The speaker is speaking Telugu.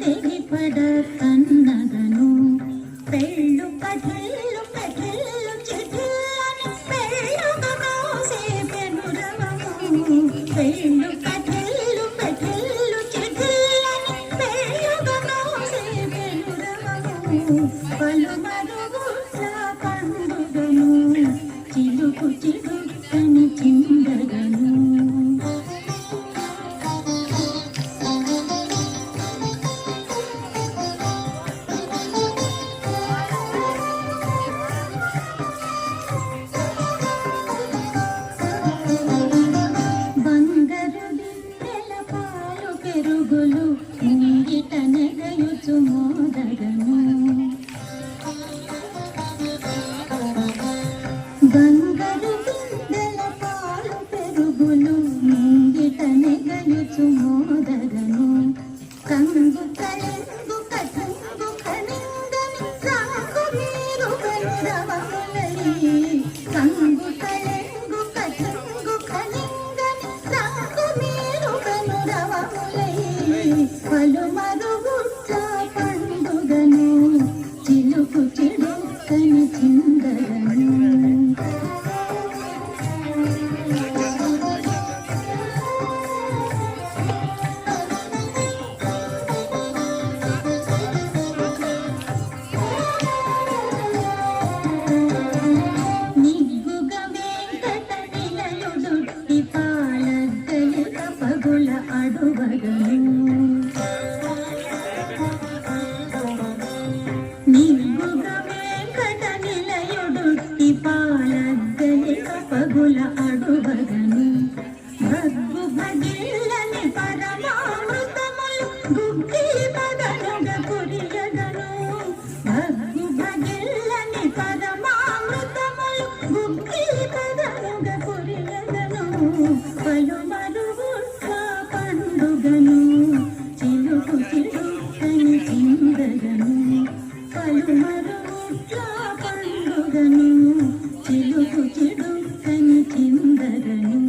తెగిపడ కన్నగను పెళ్ళు పఠెల్లు పఠెల్లు చిఠిల్లని పెళ్ళుగా మోసే పెనురవము పెళ్ళు పఠెల్లు పఠెల్లు చిఠిల్లని పెళ్ళుగా మోసే పెనురవము పలుమరుగుట్ల పండుగను చిలుకు చిలుకని చిందగను పెరుగులు ముంగిట నెగయుచు మోదగను బంగారు బిందెల పాలు పెరుగులు ముంగిట నెగయుచు మోదగను కంగు కళంగు కటంగు కనింగని రాగు మీరు బలిరవములై కంగు కళంగు కటంగు కనింగని రాగు మీరు బలిరవములై పలుమరుగుట్ల పండుగను చిలుకు చిలుకని చిందగను నిగ్గుగ వెంకట నిలయుడుట్టి పాలద్దలిక పగుల అడువగను నిగ్గుగ వెంకట నిలయుడుట్టి పాలద్దలిక పగుల అడువగను భగ్గు భగిల్లని పరమామృతములు గుగ్గి పదనుగ కురియగను భగ్గు భగిల్లని పరమామృతములు గుగ్గి పదనుగ కురియగను పలుమరుగుట్ల పండుగను చిలుకు చిలుకని చిందగను పలుమరుగుట్ల పండుగను చిలుకు చిలుకని చిందగను